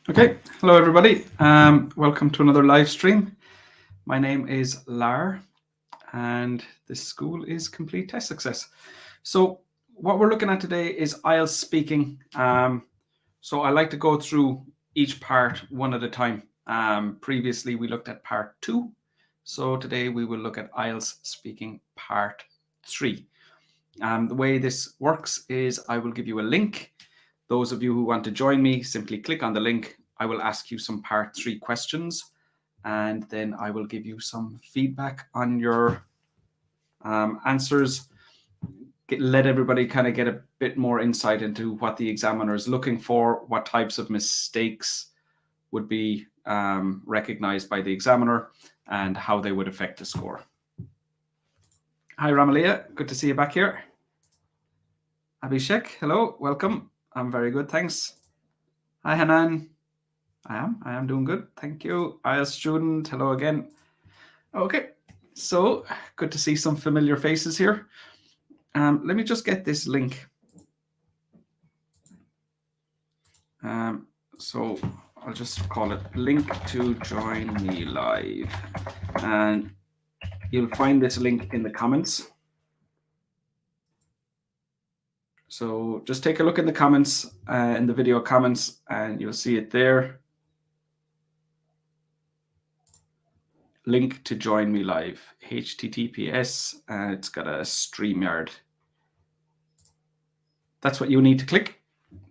Okay, hello everybody. Welcome to another live stream. My name is Lar, and this school is Complete Test Success. So what we're looking at today is IELTS speaking. So I like to go through each part one at a time. Previously we looked at part 2. So today we will look at IELTS speaking part 3. The way this works is I will give you a link. Those of you who want to join me, simply click on the link. I will ask you some part 3 questions, and then I will give you some feedback on your answers. Let everybody kind of get a bit more insight into what the examiner is looking for, what types of mistakes would be recognized by the examiner, and how they would affect the score. Hi, Ramalia. Good to see you back here. Abhishek, hello, welcome. I'm very good, thanks. Hi, Hanan. I am doing good, thank you. IELTS student, hello again. Okay, so good to see some familiar faces here. Let me just get this link. So I'll just call it link to join me live. And you'll find this link in the comments. So just take a look in the comments, in the video comments, and you'll see it there. Link to join me live, HTTPS, and it's got a StreamYard. That's what you need to click,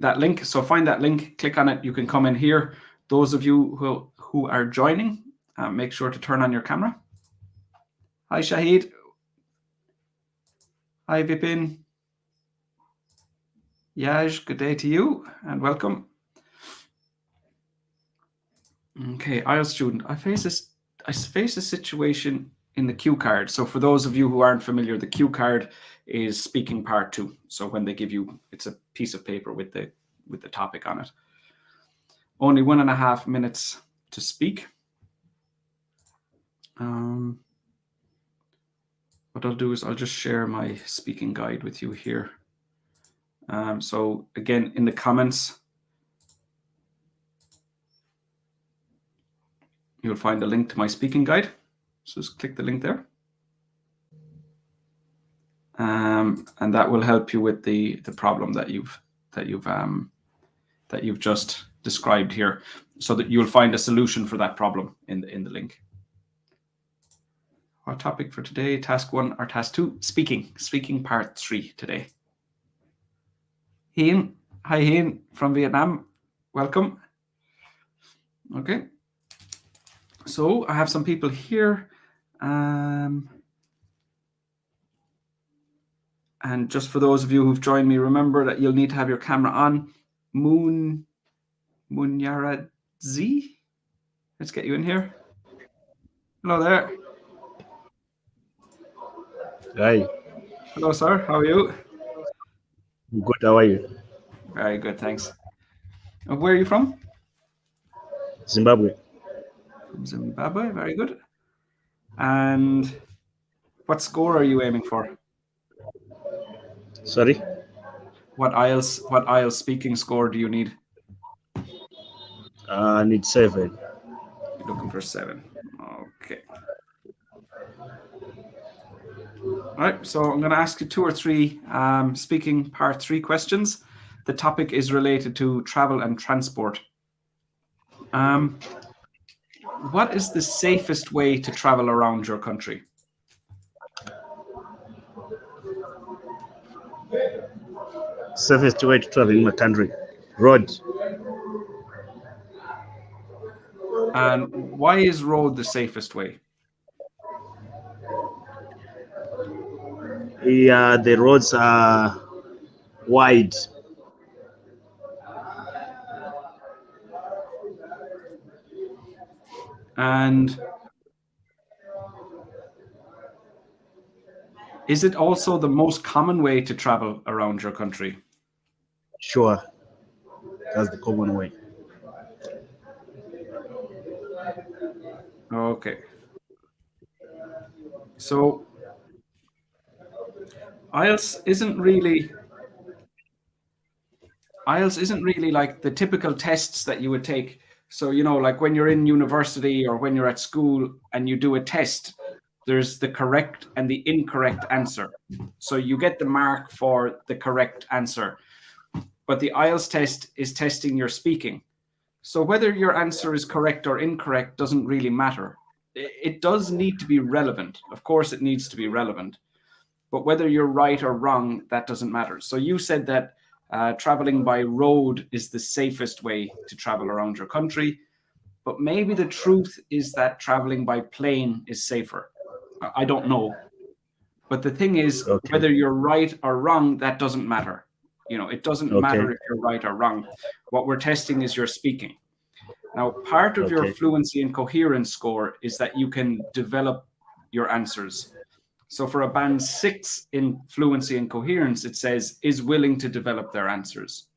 that link. So find that link, click on it. You can come in here. Those of you who are joining, make sure to turn on your camera. Hi, Shahid. Hi, Vipin. Yaj, good day to you and welcome. Okay, IELTS student, I face a situation in the cue card. So for those of you who aren't familiar, the cue card is speaking part 2. So when they give you, it's a piece of paper with the topic on it. Only 1.5 minutes to speak. What I'll do is I'll just share my speaking guide with you here. So again, in the comments, you'll find a link to my speaking guide. So just click the link there. And that will help you with the problem that you've just described here, so that you'll find a solution for that problem in the link. Our topic for today, task 1 or task 2, speaking part 3 today. Hien, hi Hien from Vietnam, welcome. Okay, so I have some people here. And just for those of you who've joined me, remember that you'll need to have your camera on. Munyaradzi, let's get you in here. Hello there. Hi. Hello, sir. How are you? Good. How are you? Very good, thanks. Where are you from? Zimbabwe. From Zimbabwe. Very good. And what score are you aiming for? Sorry? What IELTS speaking score do you need? I need 7. You're looking for 7. Okay. All right, so I'm going to ask you 2 or 3 speaking part 3 questions. The topic is related to travel and transport. What is the safest way to travel around your country? Safest way to travel in my country. Road. And why is road the safest way? Yeah, the roads are wide. And is it also the most common way to travel around your country? Sure. That's the common way. Okay. So IELTS isn't really like the typical tests that you would take So, like when you're in university or when you're at school and you do a test, there's the correct and the incorrect answer. So you get the mark for the correct answer. But the IELTS test is testing your speaking. So whether your answer is correct or incorrect doesn't really matter. It does need to be relevant. Of course, it needs to be relevant. But whether you're right or wrong, that doesn't matter. So you said that traveling by road is the safest way to travel around your country. But maybe the truth is that traveling by plane is safer. I don't know. But the thing is, Okay. whether you're right or wrong, that doesn't matter. It doesn't Okay. matter if you're right or wrong. What we're testing is your speaking. Now, part of your Okay. fluency and coherence score is that you can develop your answers. So for a band 6 in fluency and coherence, it says is willing to develop their answers.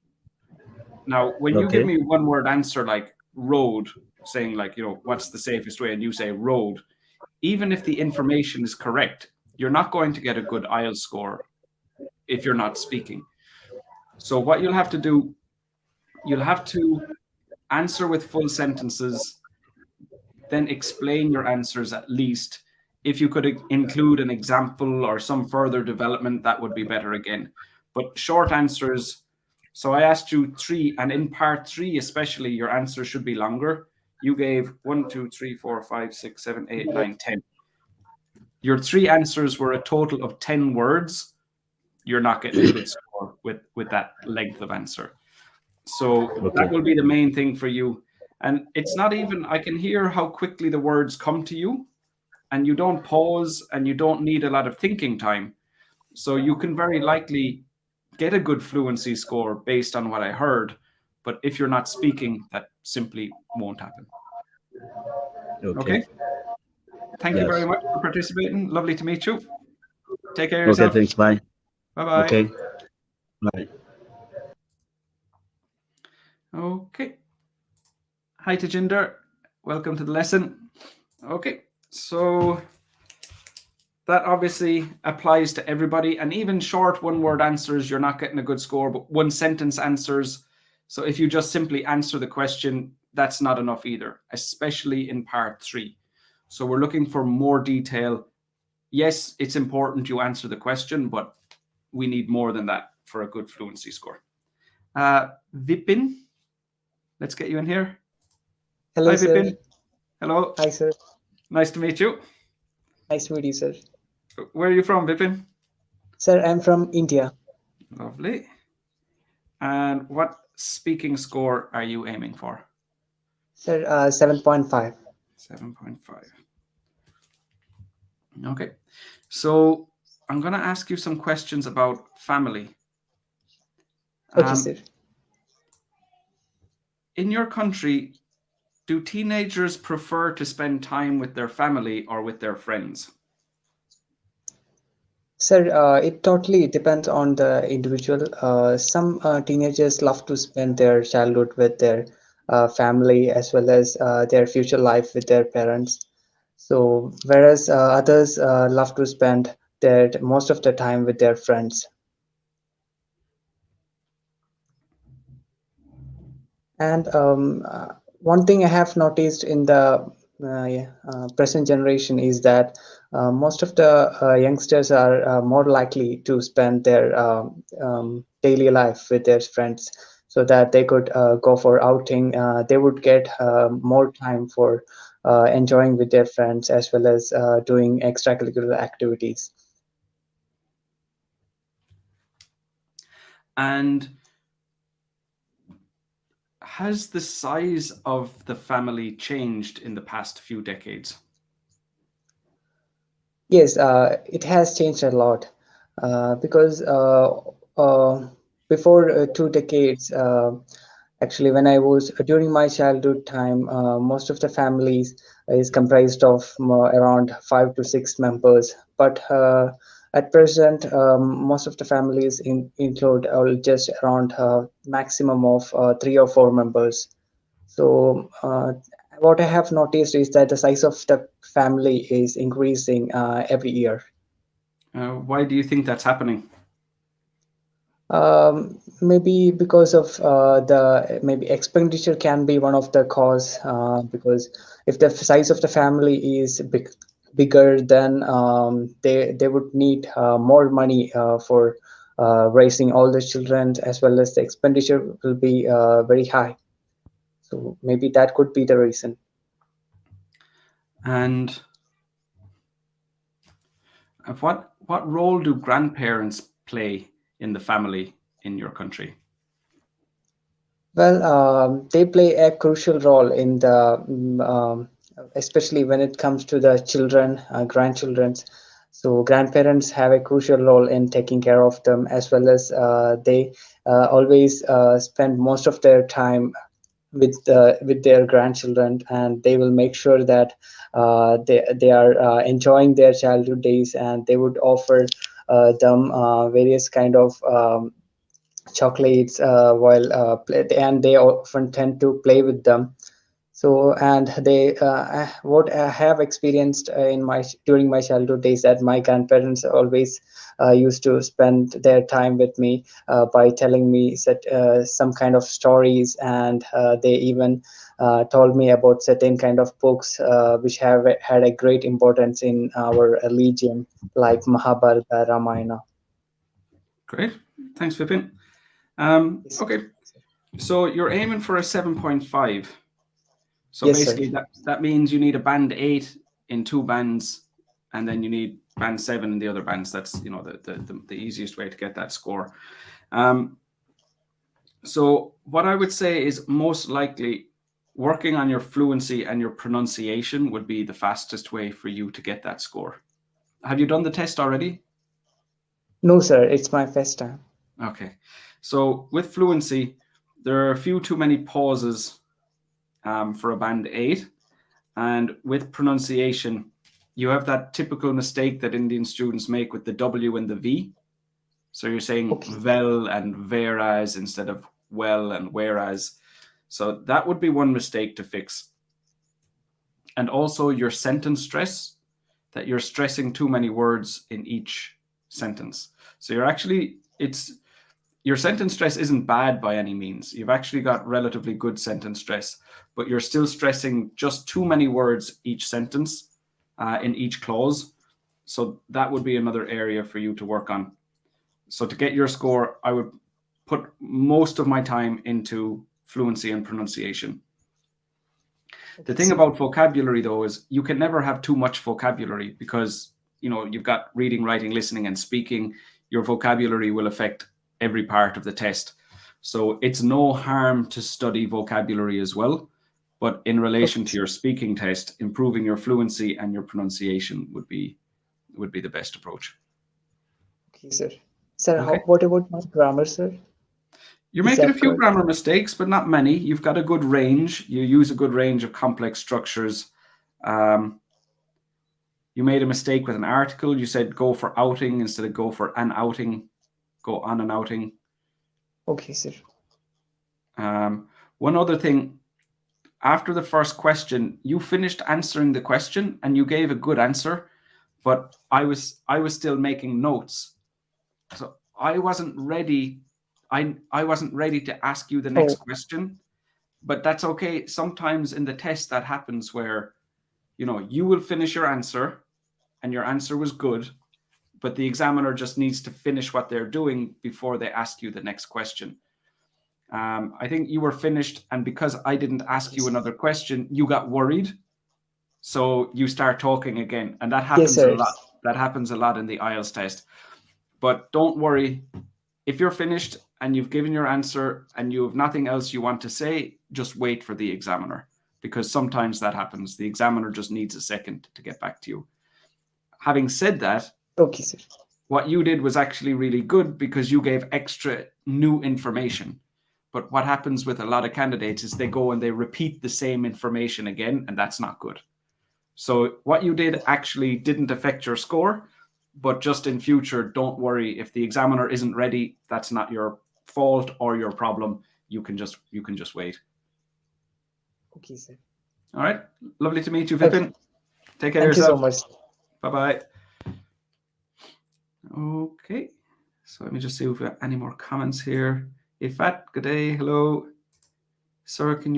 Now, when you give Okay. me one word answer like road, saying like, what's the safest way, and you say road, even if the information is correct, you're not going to get a good IELTS score if you're not speaking. So what you'll have to do, you'll have to answer with full sentences, then explain your answers at least. If you could include an example or some further development, that would be better again. But short answers. So I asked you 3, and in part 3, especially, your answer should be longer. You gave 1, 2, 3, 4, 5, 6, 7, 8, 9, 10. Your 3 answers were a total of 10 words. You're not getting a good score with that length of answer. So that Okay. will be the main thing for you. And it's not even, I can hear how quickly the words come to you, and you don't pause and you don't need a lot of thinking time. So you can very likely get a good fluency score based on what I heard. But if you're not speaking, that simply won't happen. Okay. Okay. Thank you very Yes. much for participating. Lovely to meet you. Take care of Okay. yourself. Thanks. Bye. Bye bye. Okay. Bye. Okay. Hi, Tajinder. Welcome to the lesson. Okay. So that obviously applies to everybody. And even short one-word answers, you're not getting a good score, but one-sentence answers. So if you just simply answer the question, that's not enough either, especially in part 3. So we're looking for more detail. Yes, it's important you answer the question, but we need more than that for a good fluency score. Vipin, let's get you in here. Hello, Hi, sir. Vipin. Hello. Hi, sir. Nice to meet you. Nice to meet you, sir. Where are you from, Vipin? Sir, I'm from India. Lovely. And what speaking score are you aiming for? Sir, 7.5. 7.5. Okay. So I'm going to ask you some questions about family. Okay, sir. In your country, do teenagers prefer to spend time with their family or with their friends? Sir, it totally depends on the individual. Some teenagers love to spend their childhood with their family as well as their future life with their parents. So, whereas others love to spend their most of the time with their friends. And one thing I have noticed in the present generation is that most of the youngsters are more likely to spend their daily life with their friends so that they could go for outing. They would get more time for enjoying with their friends as well as doing extracurricular activities. And has the size of the family changed in the past few decades? Yes, it has changed a lot because before 2 decades, actually, when I was during my childhood time, most of the families is comprised of around 5 to 6 members. But at present, most of the families include just around maximum of 3 or 4 members. So what I have noticed is that the size of the family is increasing every year. Why do you think that's happening? Maybe because of the maybe expenditure can be one of the cause, because if the size of the family is bigger, then they would need more money for raising all the children, as well as the expenditure will be very high. So maybe that could be the reason. And what role do grandparents play in the family in your country? Well, they play a crucial role in the, especially when it comes to the children, grandchildren. So grandparents have a crucial role in taking care of them, as well as they always spend most of their time with their grandchildren, and they will make sure that they are enjoying their childhood days, and they would offer them various kind of chocolates while and they often tend to play with them. So, and they what I have experienced in my during my childhood days, that my grandparents always used to spend their time with me by telling me some kind of stories, and they even told me about certain kind of books which have had a great importance in our religion, like Mahabharata, Ramayana. Great. Thanks, Vipin. Yes, Okay. So you're aiming for a 7.5. So yes, sir. basically that means you need a band 8 in 2 bands, and then you need band 7 in the other bands. That's, you know, the easiest way to get that score. So what I would say is most likely working on your fluency and your pronunciation would be the fastest way for you to get that score. Have you done the test already? No, sir, it's my first time. Okay. So with fluency, there are a few too many pauses for a band 8. And with pronunciation, you have that typical mistake that Indian students make with the W and the V. So you're saying Okay. vel and whereas instead of well and whereas. So that would be one mistake to fix. And also your sentence stress, that you're stressing too many words in each sentence. So your sentence stress isn't bad by any means. You've actually got relatively good sentence stress, but you're still stressing just too many words each sentence in each clause. So that would be another area for you to work on. So to get your score, I would put most of my time into fluency and pronunciation. The thing about vocabulary, though, is you can never have too much vocabulary because, you know, you've got reading, writing, listening, and speaking. Your vocabulary will affect every part of the test. So it's no harm to study vocabulary as well. But in relation to your speaking test, improving your fluency and your pronunciation would be the best approach. Okay, sir. Sir, Okay. what about my grammar, sir? You're Is making a that few correct? grammar mistakes, but not many. You've got a good range. You use a good range of complex structures. You made a mistake with an article. You said go for outing instead of go for an outing. Go on an outing. Okay, sir. One other thing, after the first question, you finished answering the question and you gave a good answer, but I was still making notes. So I wasn't ready. I wasn't ready to ask you the next Oh, question, but that's okay. Sometimes in the test that happens where, you know, you will finish your answer and your answer was good, but the examiner just needs to finish what they're doing before they ask you the next question. I think you were finished, and because I didn't ask you another question, you got worried. So you start talking again, and that yes, happens a sir. lot. That happens a lot in the IELTS test. But don't worry. If you're finished and you've given your answer and you have nothing else you want to say, just wait for the examiner, because sometimes that happens. The examiner just needs a second to get back to you. Having said that, Okay, sir. what you did was actually really good because you gave extra new information. But what happens with a lot of candidates is they go and they repeat the same information again, and that's not good. So what you did actually didn't affect your score, but just in future, don't worry. If the examiner isn't ready, that's not your fault or your problem. You can just wait. Okay, sir. All right. Lovely to meet you, Okay. Vipin. Take care of Thank you so yourself. much. Bye-bye. Okay. So let me just see if we have any more comments here. Ifat, good day, hello. Sir, can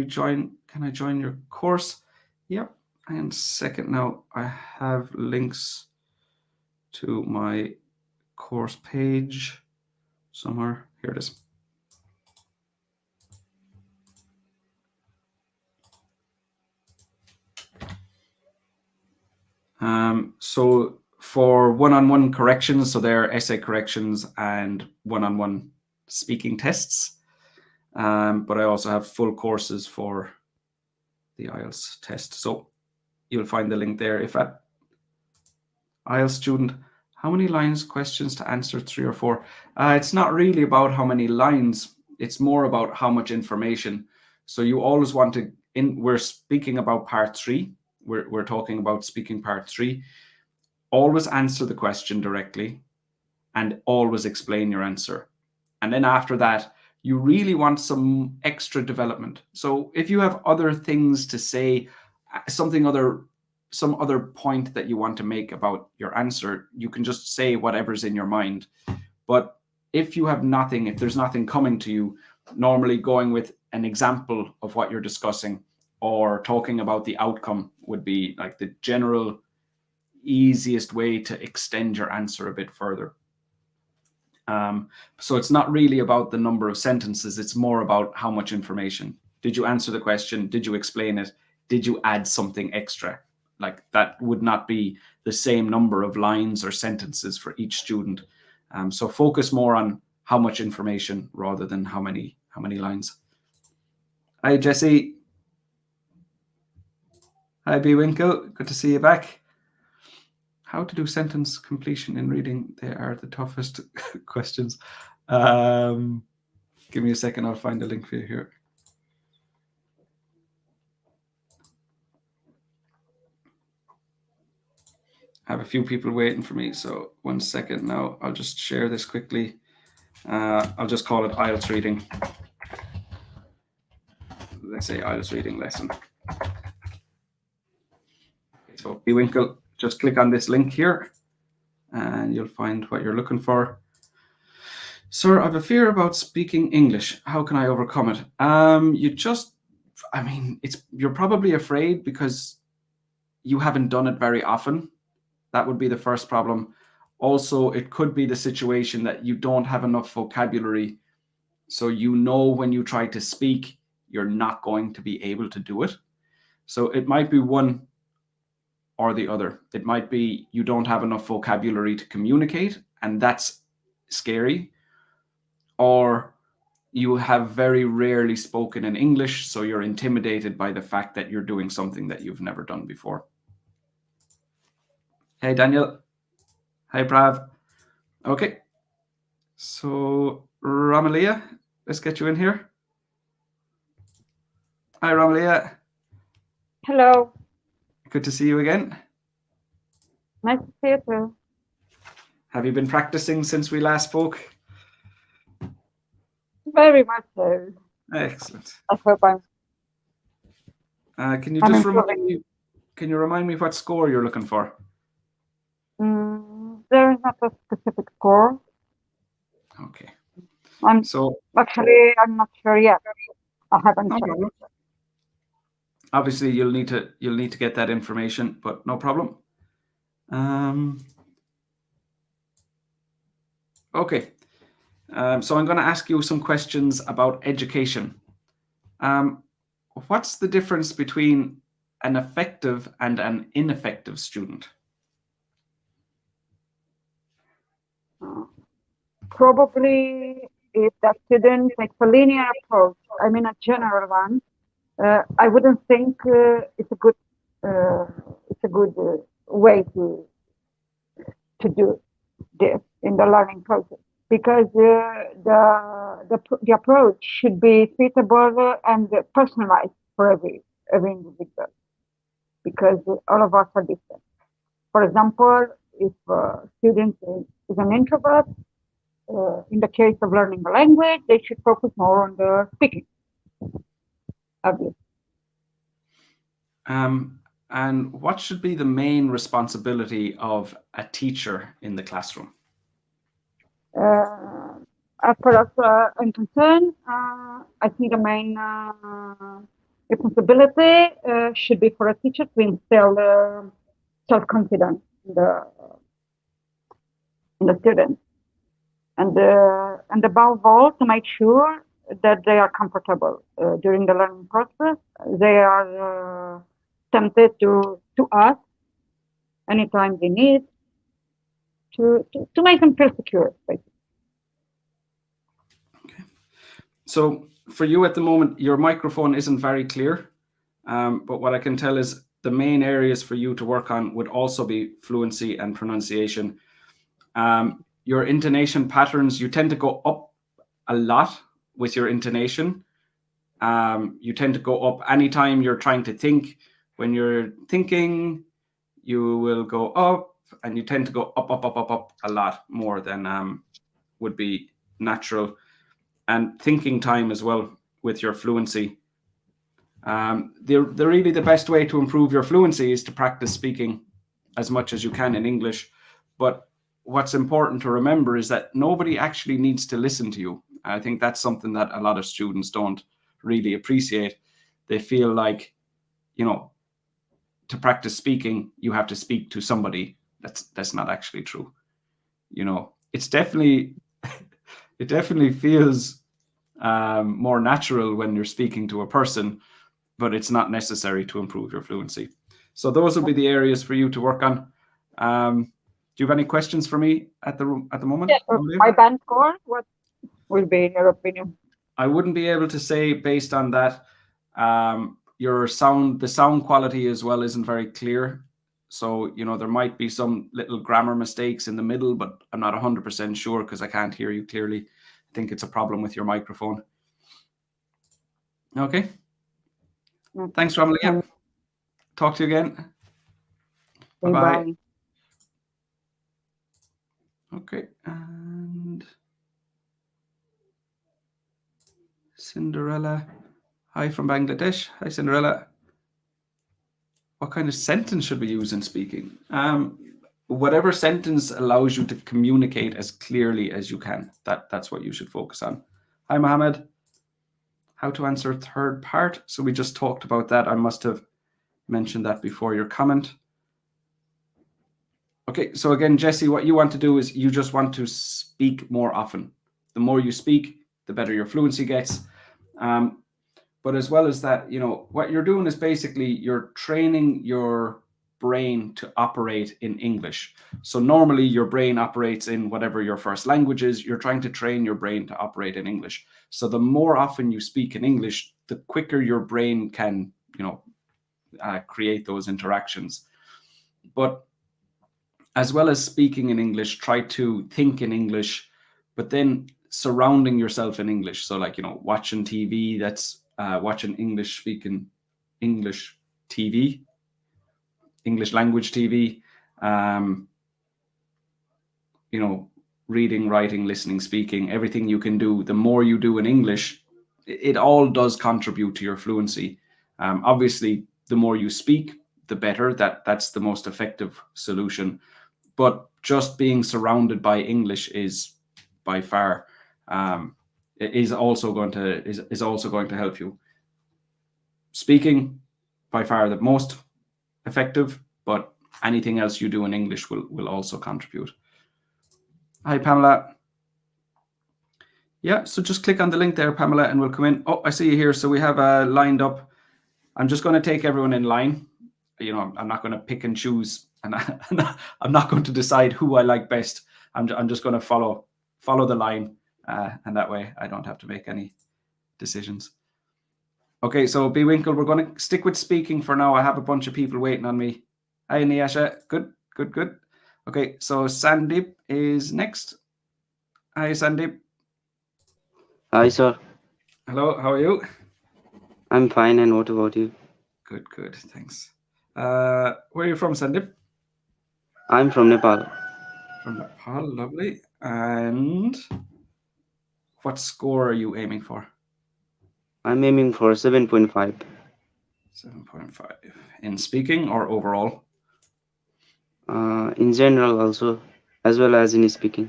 I join your course? Yep. And second now, I have links to my course page somewhere. Here it is. So for one-on-one corrections, so they're essay corrections and one-on-one speaking tests. But I also have full courses for the IELTS test. So you'll find the link there. If at IELTS student, how many lines questions to answer, 3 or 4? It's not really about how many lines. It's more about how much information. So you always want to, we're speaking about part 3. We're talking about speaking part 3. Always answer the question directly and always explain your answer. And then after that, you really want some extra development. So if you have other things to say, some other point that you want to make about your answer, you can just say whatever's in your mind. But if you have nothing, if there's nothing coming to you, normally going with an example of what you're discussing or talking about the outcome would be like the general easiest way to extend your answer a bit further. So it's not really about the number of sentences, it's more about how much information. Did you answer the question? Did you explain it? Did you add something extra? Like that would not be the same number of lines or sentences for each student. So focus more on how much information rather than how many lines. Hi, Jesse. Hi, B. Winkle. Good to see you back. How to do sentence completion in reading? They are the toughest questions. Give me a second. I'll find a link for you here. I have a few people waiting for me. So 1 second now. I'll just share this quickly. I'll just call it IELTS reading. Let's say IELTS reading lesson. So B. Winkle, just click on this link here and you'll find what you're looking for. Sir, I have a fear about speaking English. How can I overcome it? You're probably afraid because you haven't done it very often. That would be the first problem. Also, it could be the situation that you don't have enough vocabulary. So you know when you try to speak, you're not going to be able to do it. So it might be one or the other. It might be you don't have enough vocabulary to communicate, and that's scary. Or you have very rarely spoken in English, so you're intimidated by the fact that you're doing something that you've never done before. Hey, Daniel. Hi, Prav. Okay. So, Ramalia, let's get you in here. Hi, Ramalia. Hello. Good to see you again. Nice to see you too. Have you been practicing since we last spoke? Very much so. Excellent. I hope I'm. Can you I'm just improving. remind me what score you're looking for? There is not a specific score. Okay. I'm not sure yet. I haven't No checked. problem. Obviously, you'll need to get that information, but no problem. Okay. So I'm going to ask you some questions about education. What's the difference between an effective and an ineffective student? Probably if the student takes a linear approach, I mean a general one, I wouldn't think it's a good way to do this in the learning process, because the approach should be suitable and personalized for every individual, because all of us are different. For example, if a student is an introvert, in the case of learning a language, they should focus more on the speaking. Obviously. And what should be the main responsibility of a teacher in the classroom? As far as I'm concerned, I think the main responsibility should be for a teacher to instill self-confidence in the students, and above all, to make sure that they are comfortable during the learning process. They are tempted to ask anytime they need to make them feel secure, basically. So for you at the moment, your microphone isn't very clear, but what I can tell is the main areas for you to work on would also be fluency and pronunciation. Your intonation patterns, you tend to go up a lot with your intonation. You tend to go up anytime you're trying to think. When you're thinking, you will go up, and you tend to go up, up, up, up, up a lot more than would be natural. And thinking time as well with your fluency. Really the best way to improve your fluency is to practice speaking as much as you can in English. But what's important to remember is that nobody actually needs to listen to you. I think that's something that a lot of students don't really appreciate. They feel like, to practice speaking, you have to speak to somebody. That's not actually true. It's definitely it definitely feels more natural when you're speaking to a person, but it's not necessary to improve your fluency. So those will be the areas for you to work on. Do you have any questions for me at the moment? Yeah, my band score, what will be in your opinion? I wouldn't be able to say based on that. The sound quality as well isn't very clear. So, there might be some little grammar mistakes in the middle, but I'm not 100% sure because I can't hear you clearly. I think it's a problem with your microphone. Okay. Thanks, Ramla. Yeah. Talk to you again. Bye-bye. Okay. And Cinderella. Hi from Bangladesh. Hi, Cinderella. What kind of sentence should we use in speaking? Whatever sentence allows you to communicate as clearly as you can. That's what you should focus on. Hi, Mohammed. How to answer third part. So we just talked about that. I must have mentioned that before your comment. Okay, so again, Jesse, what you want to do is you just want to speak more often. The more you speak, the better your fluency gets. But as well as that, what you're doing is basically you're training your brain to operate in English. So normally your brain operates in whatever your first language is. You're trying to train your brain to operate in English. So the more often you speak in English, the quicker your brain can, create those interactions. But as well as speaking in English, try to think in English, but then surrounding yourself in English. So like, watching TV, that's watching English speaking English TV, English language TV, reading, writing, listening, speaking, everything you can do. The more you do in English, it all does contribute to your fluency. Obviously, the more you speak, the better. That's the most effective solution. But just being surrounded by English is by far is also going to help you. Speaking by far the most effective, but anything else you do in English will also contribute. Hi, Pamela. Yeah, so just click on the link there, Pamela, and we'll come in. Oh, I see you here. So we have lined up. I'm just going to take everyone in line. I'm not going to pick and choose, and I'm not going to decide who I like best. I'm just going to follow the line, and that way I don't have to make any decisions. Okay, so B Winkle, we're going to stick with speaking for now. I have a bunch of people waiting on me. Hi, Niasha. Good. Okay, so Sandeep is next. Hi, Sandeep. Hi, sir. Hello, how are you? I'm fine, and what about you? Good, thanks. Where are you from, Sandeep? I'm from Nepal. From Nepal, lovely. And what score are you aiming for? I'm aiming for 7.5. 7.5. In speaking or overall? In general also, as well as in speaking.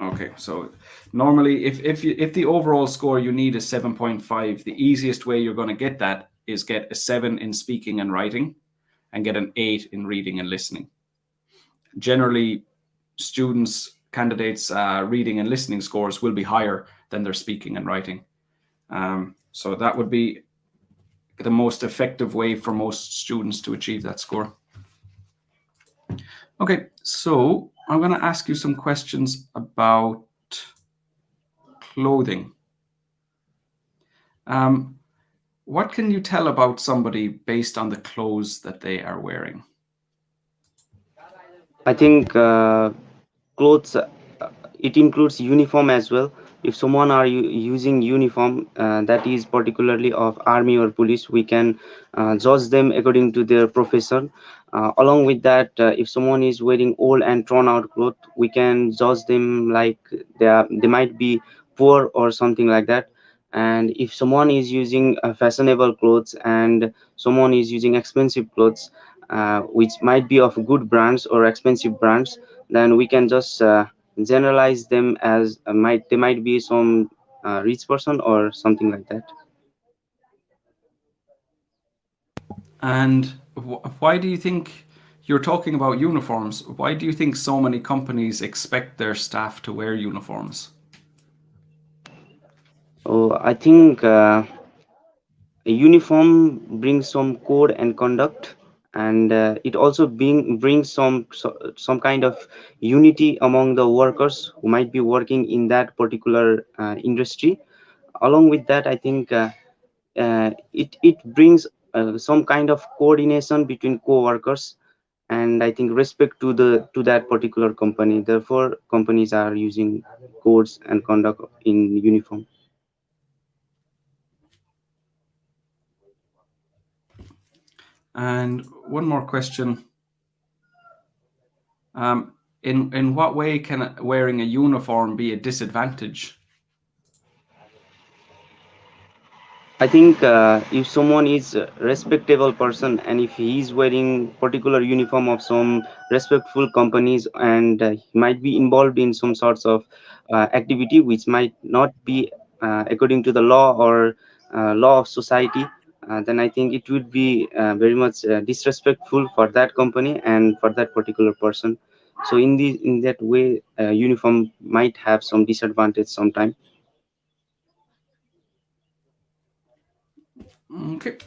Okay, so normally if the overall score you need is 7.5, the easiest way you're going to get that is get a 7 in speaking and writing and get an 8 in reading and listening. Generally, candidates' reading and listening scores will be higher than their speaking and writing. So that would be the most effective way for most students to achieve that score. Okay, so I'm going to ask you some questions about clothing. What can you tell about somebody based on the clothes that they are wearing? I think clothes, it includes uniform as well. If someone are using uniform that is particularly of army or police, we can judge them according to their profession. Along with that, if someone is wearing old and torn out clothes, we can judge them like they might be poor or something like that. And if someone is using fashionable clothes and someone is using expensive clothes, which might be of good brands or expensive brands, then we can just generalize them as they might be some rich person or something like that. And why do you think you're talking about uniforms? Why do you think so many companies expect their staff to wear uniforms? So I think a uniform brings some code and conduct, and it also brings some kind of unity among the workers who might be working in that particular industry. Along with that, I think it brings some kind of coordination between co-workers, and I think respect to that particular company. Therefore, companies are using codes and conduct in uniform. And one more question. In what way can wearing a uniform be a disadvantage? I think if someone is a respectable person and if he is wearing particular uniform of some respectful companies and he might be involved in some sorts of activity which might not be according to the law or law of society, then I think it would be very much disrespectful for that company and for that particular person. So in that way, uniform might have some disadvantage sometime. Okay.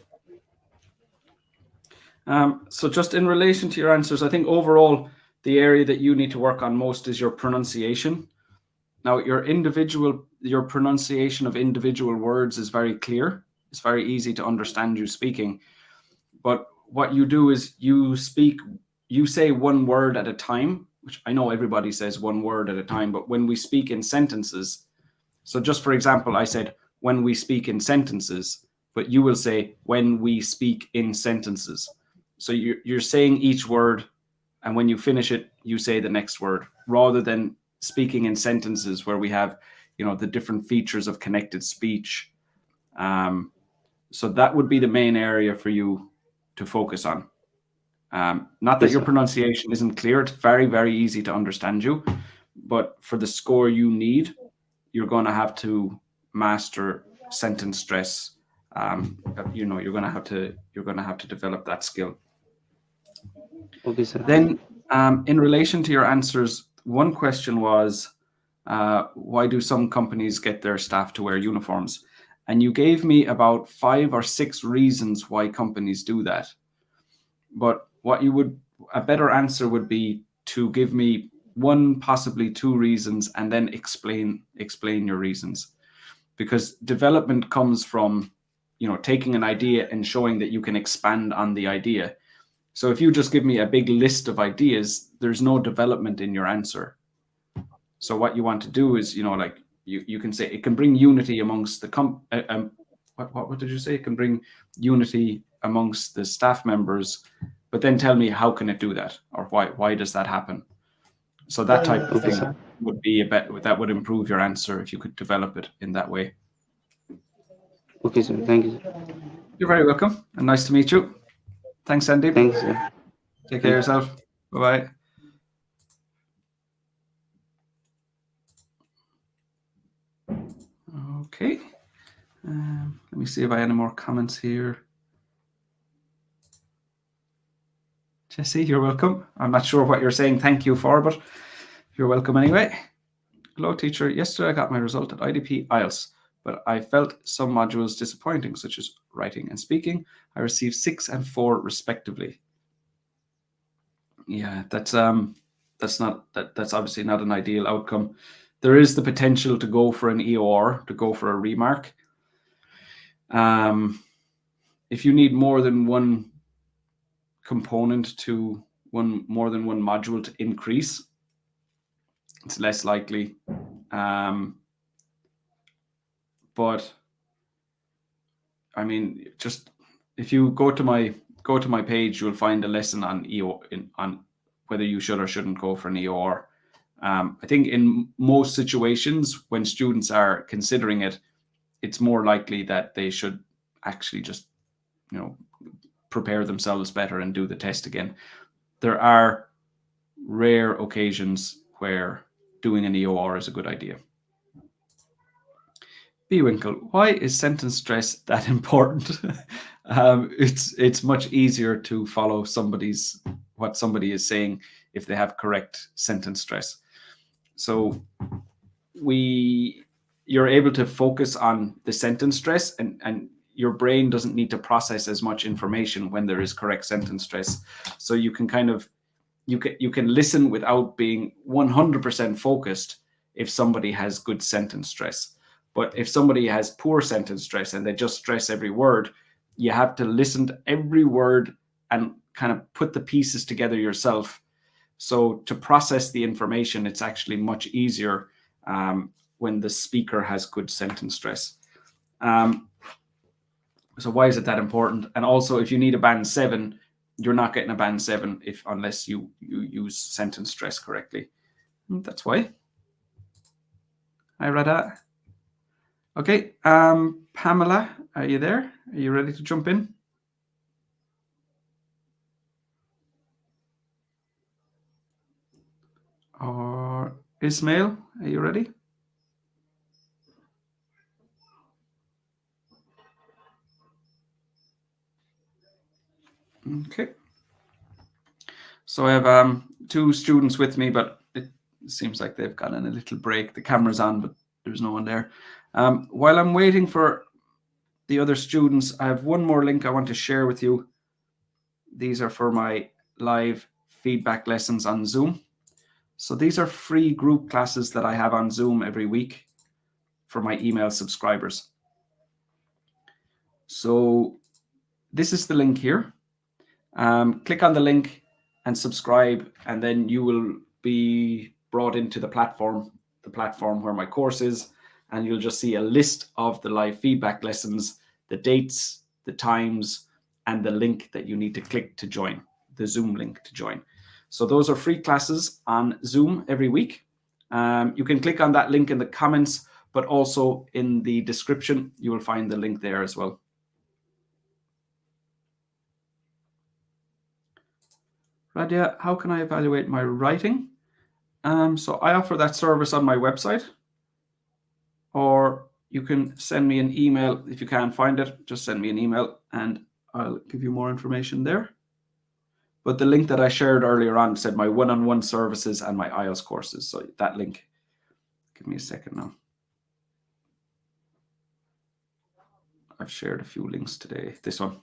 So just in relation to your answers, I think overall the area that you need to work on most is your pronunciation. Now, your pronunciation of individual words is very clear. It's very easy to understand you speaking. But what you do is you say one word at a time, which I know everybody says one word at a time, but when we speak in sentences, so just for example, I said, when we speak in sentences, but you will say, when we speak in sentences. So you're saying each word, and when you finish it, you say the next word, rather than speaking in sentences where we have, the different features of connected speech. So that would be the main area for you to focus on. Not that Yes, your sir. pronunciation isn't clear. It's very, very easy to understand you. But for the score you need, you're going to have to master sentence stress. You're going to have to develop that skill. Okay, sir. Then, in relation to your answers, one question was, why do some companies get their staff to wear uniforms? And you gave me about 5 or 6 reasons why companies do that. But a better answer would be to give me 1, possibly 2 reasons, and then explain your reasons. Because development comes from, taking an idea and showing that you can expand on the idea. So if you just give me a big list of ideas, there's no development in your answer. So what you want to do is, you can say it can bring unity amongst the what did you say? It can bring unity amongst the staff members, but then tell me, how can it do that, or why does that happen? So that type of Okay, thing sir. would be that would improve your answer if you could develop it in that way. Okay, sir. Thank you, sir. You're very welcome, and nice to meet you. Thanks, Sandeep. Thanks, sir. Take care of yourself. Bye bye. Okay. Let me see if I have any more comments here. Jesse, you're welcome. I'm not sure what you're saying thank you for, but you're welcome anyway. Hello, teacher. Yesterday I got my result at IDP IELTS, but I felt some modules disappointing, such as writing and speaking. I received 6 and 4 respectively. Yeah, that's obviously not an ideal outcome. There is the potential to go for an EOR, to go for a remark. If you need more than one component to more than one module to increase, it's less likely. But I mean, just if you go to my page, you'll find a lesson on on whether you should or shouldn't go for an EOR. I think in most situations when students are considering it, it's more likely that they should actually just, prepare themselves better and do the test again. There are rare occasions where doing an EOR is a good idea. B. Winkle, why is sentence stress that important? It's much easier to follow what somebody is saying if they have correct sentence stress. So you're able to focus on the sentence stress, and your brain doesn't need to process as much information when there is correct sentence stress. So you can you can listen without being 100% focused if somebody has good sentence stress. But if somebody has poor sentence stress and they just stress every word, you have to listen to every word and kind of put the pieces together yourself. So to process the information, it's actually much easier when the speaker has good sentence stress. So why is it that important? And also, if you need a band 7, you're not getting a band 7 unless you use sentence stress correctly. That's why. Hi, Radha. Okay, Pamela, are you there? Are you ready to jump in? Or Ismail, are you ready? Okay. So I have 2 students with me, but it seems like they've gotten a little break. The camera's on, but there's no one there. While I'm waiting for the other students, I have one more link I want to share with you. These are for my live feedback lessons on Zoom. So these are free group classes that I have on Zoom every week for my email subscribers. So this is the link here. Click on the link and subscribe, and then you will be brought into the platform where my course is, and you'll just see a list of the live feedback lessons, the dates, the times, and the link that you need to click to join, the Zoom link to join. So those are free classes on Zoom every week. You can click on that link in the comments, but also in the description, you will find the link there as well. Radia, how can I evaluate my writing? So I offer that service on my website, or you can send me an email. If you can't find it, just send me an email and I'll give you more information there. But the link that I shared earlier on said my one-on-one services and my IELTS courses. So that link, give me a second now. I've shared a few links today. This one,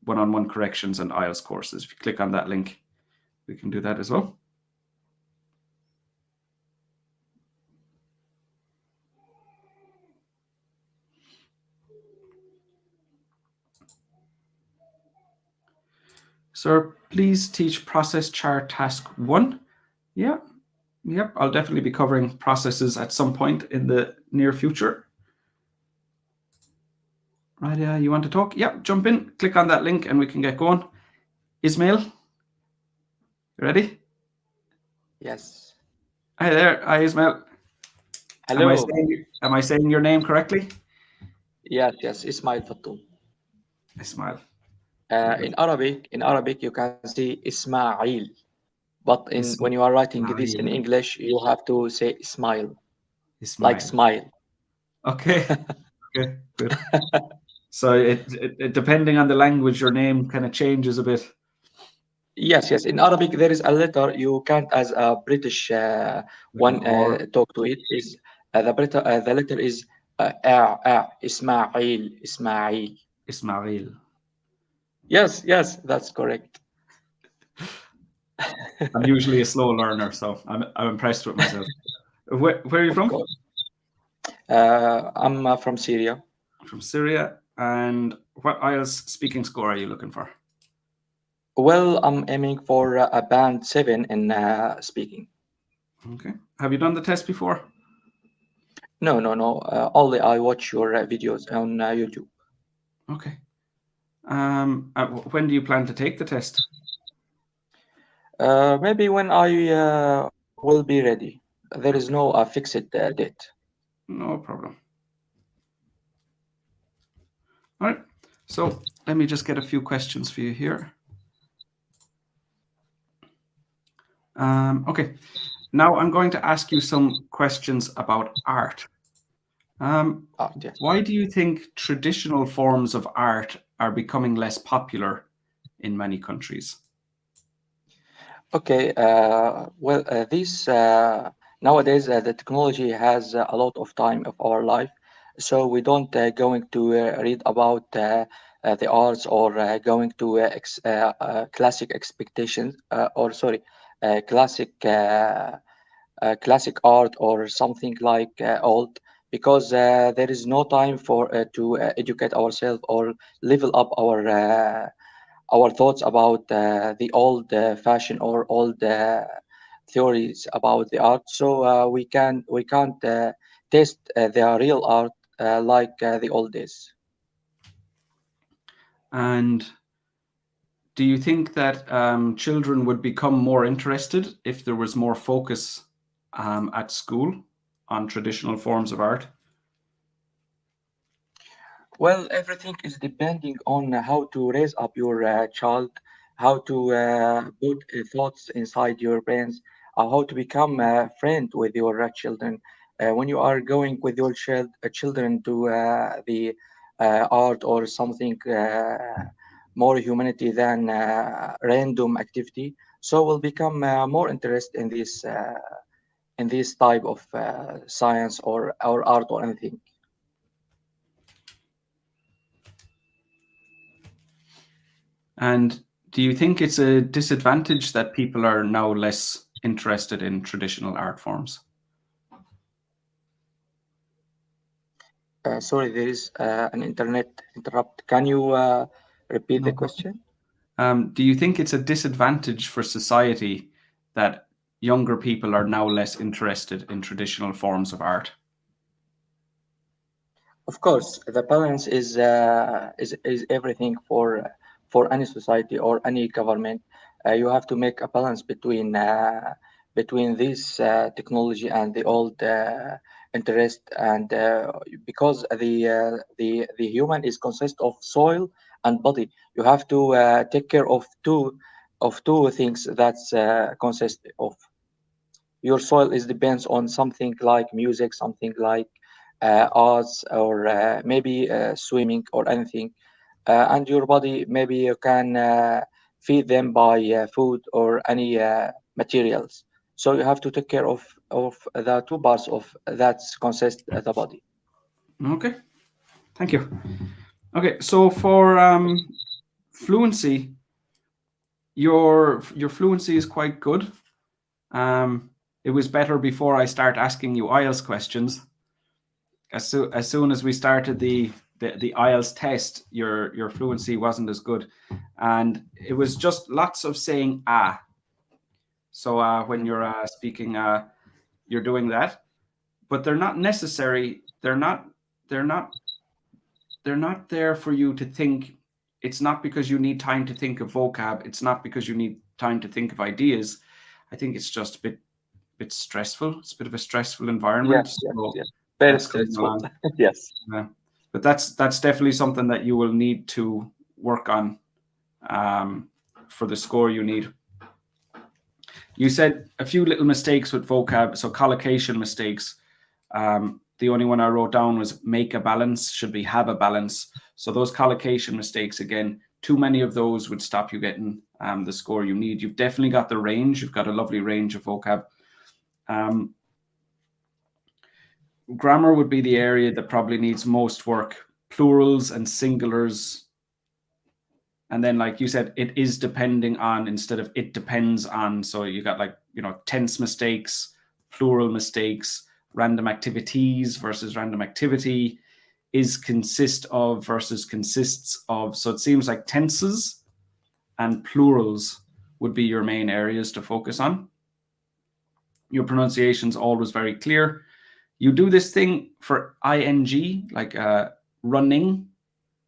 one-on-one corrections and IELTS courses. If you click on that link, we can do that as well. Sir, please teach process chart task 1. Yeah, yep, I'll definitely be covering processes at some point in the near future. Right, you want to talk? Yeah, jump in, click on that link and we can get going. Ismail, you ready? Yes. Hi there. Hi, Ismail. Hello. Am I saying your name correctly? Yes. Ismail Fattoum. Ismail. In Arabic, you can say Ismail, but when you are writing this in English, you have to say Ismail, like smile. Okay. Okay. Good. So it depending on the language, your name kind of changes a bit. Yes, yes. In Arabic, there is a letter you can't, as a British one, Or talk to it. Is the letter is Ismail, Ismail. Ismail. Yes, yes, that's correct. I'm usually a slow learner, so I'm impressed with myself. Where are you Of from? course. I'm from Syria. From Syria. And what IELTS speaking score are you looking for? Well, I'm aiming for a band 7 in speaking. Okay. Have you done the test before? No, no, no. Only I watch your videos on YouTube. Okay. When do you plan to take the test? Maybe when I will be ready. There is no fixed date. No problem. All right. So let me just get a few questions for you here. Okay. Now I'm going to ask you some questions about art. Yes. Why do you think traditional forms of art are becoming less popular in many countries? Okay. Well, this nowadays the technology has a lot of time of our life, so we don't going to read about the arts or going to classic expectations or sorry, classic classic art or something like old because there is no time for to educate ourselves or level up our thoughts about the old fashion or old theories about the art. So we can't test the real art like the old days. And do you think that children would become more interested if there was more focus at school on traditional forms of art? Well, everything is depending on how to raise up your child, how to put thoughts inside your brains, how to become a friend with your children. When you are going with your children to the art or something more humanity than random activity, so will become more interest in this type of science or art or anything. And do you think it's a disadvantage that people are now less interested in traditional art forms? Sorry, there is an internet interrupt. Can you repeat the No problem. question? Do you think it's a disadvantage for society that younger people are now less interested in traditional forms of art? Of course, the balance is everything for any society or any government. You have to make a balance between this technology and the old interest, and because the human is consist of soil and body, you have to take care of two things that's consist of your soil is depends on something like music, something like arts, or maybe swimming or anything. And your body, maybe you can feed them by food or any materials. So you have to take care of the two parts of that consist the body. Okay, thank you. Okay, so for fluency, your fluency is quite good. It was better before I start asking you IELTS questions. As soon as we started the IELTS test, your fluency wasn't as good, and it was just lots of saying ah. So when you're speaking, you're doing that, but they're not necessary. They're not there for you to think. It's not because you need time to think of vocab. It's not because you need time to think of ideas. I think it's just a bit stressful. It's a bit of a stressful environment. Yes, yes, So yes. Very that's coming stressful. along. Yes. Yeah. But that's definitely something that you will need to work on for the score you need. You said a few little mistakes with vocab, so collocation mistakes. The only one I wrote down was make a balance, should be have a balance. So those collocation mistakes, again, too many of those would stop you getting the score you need. You've definitely got the range. You've got a lovely range of vocab. Grammar would be the area that probably needs most work. Plurals and singulars. And then, like you said, it is depending on instead of it depends on. So you got like, tense mistakes, plural mistakes, random activities versus random activity, is consist of versus consists of. So it seems like tenses and plurals would be your main areas to focus on. Your pronunciation's always very clear. You do this thing for ing, like running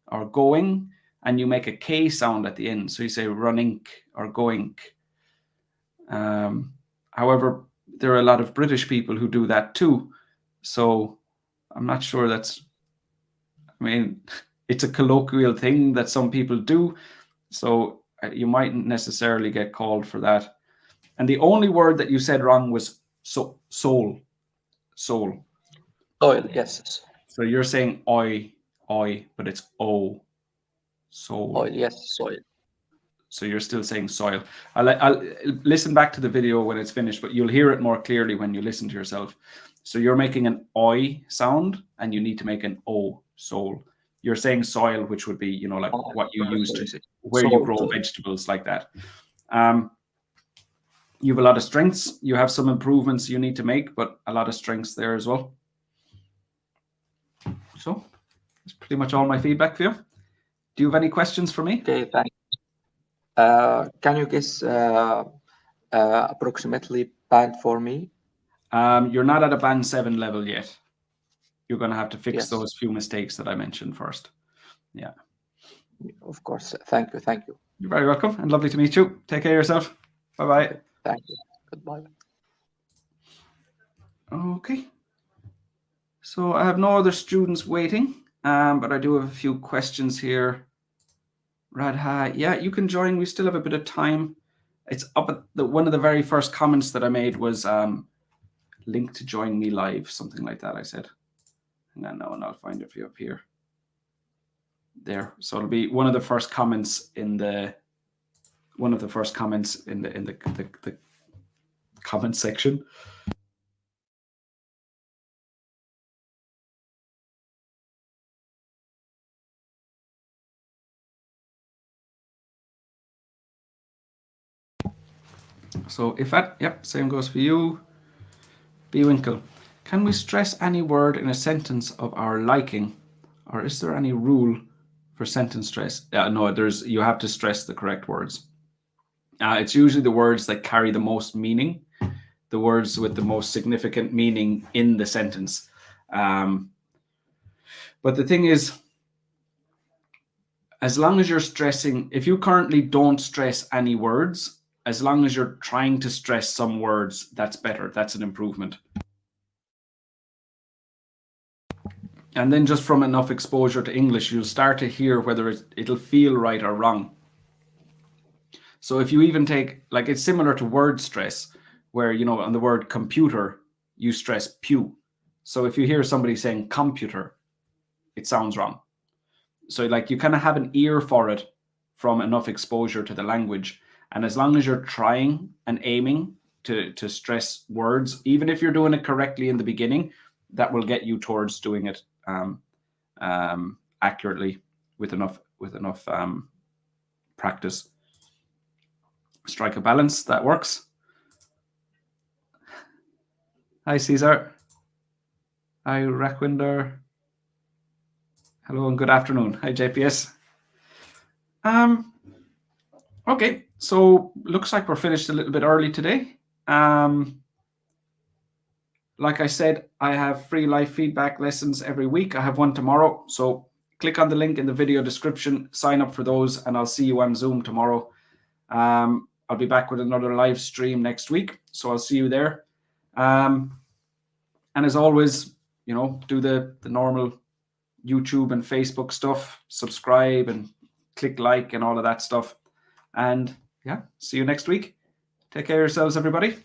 or going, and you make a K sound at the end. So you say running or going. However, there are a lot of British people who do that too. So I'm not sure that's, it's a colloquial thing that some people do. So you mightn't necessarily get called for that. And the only word that you said wrong was soul. Soil, yes. So you're saying oi, but it's o. Soil. Oil, yes, soil. So you're still saying soil. I'll listen back to the video when it's finished, but you'll hear it more clearly when you listen to yourself. So you're making an oi sound, and you need to make an o, soul. You're saying soil, which would be, like what you use to where you grow vegetables, like that. You have a lot of strengths. You have some improvements you need to make, but a lot of strengths there as well. So that's pretty much all my feedback for you. Do you have any questions for me? Okay, thanks. Can you guess approximately band for me? You're not at a band 7 level yet. You're going to have to fix Yes. those few mistakes that I mentioned first. Yeah. Of course. Thank you. Thank you. You're very welcome, and lovely to meet you. Take care of yourself. Bye-bye. Thank you. Goodbye. Okay. So I have no other students waiting, but I do have a few questions here. Radha, yeah, you can join. We still have a bit of time. It's up at one of the very first comments that I made was link to join me live, something like that. I said, hang on now, and I'll find it for you up here. There. So it'll be one of the first comments in the comment section. So if that, yep, same goes for you. B. Winkle, can we stress any word in a sentence of our liking, or is there any rule for sentence stress? No, you have to stress the correct words. It's usually the words that carry the most meaning, the words with the most significant meaning in the sentence. But the thing is, as long as you're stressing, if you currently don't stress any words, as long as you're trying to stress some words, that's better. That's an improvement. And then just from enough exposure to English, you'll start to hear whether it'll feel right or wrong. So if you even take, like, it's similar to word stress, where, on the word computer, you stress pew. So if you hear somebody saying computer, it sounds wrong. So like you kind of have an ear for it from enough exposure to the language. And as long as you're trying and aiming to stress words, even if you're doing it correctly in the beginning, that will get you towards doing it accurately with enough practice. Strike a balance, that works. Hi, Caesar. Hi, Rakwinder. Hello and good afternoon. Hi, JPS. Okay, so looks like we're finished a little bit early today. Like I said, I have free live feedback lessons every week. I have one tomorrow. So click on the link in the video description, sign up for those, and I'll see you on Zoom tomorrow. I'll be back with another live stream next week. So I'll see you there. And as always, do the normal YouTube and Facebook stuff, subscribe and click like and all of that stuff. And yeah, see you next week. Take care of yourselves, everybody.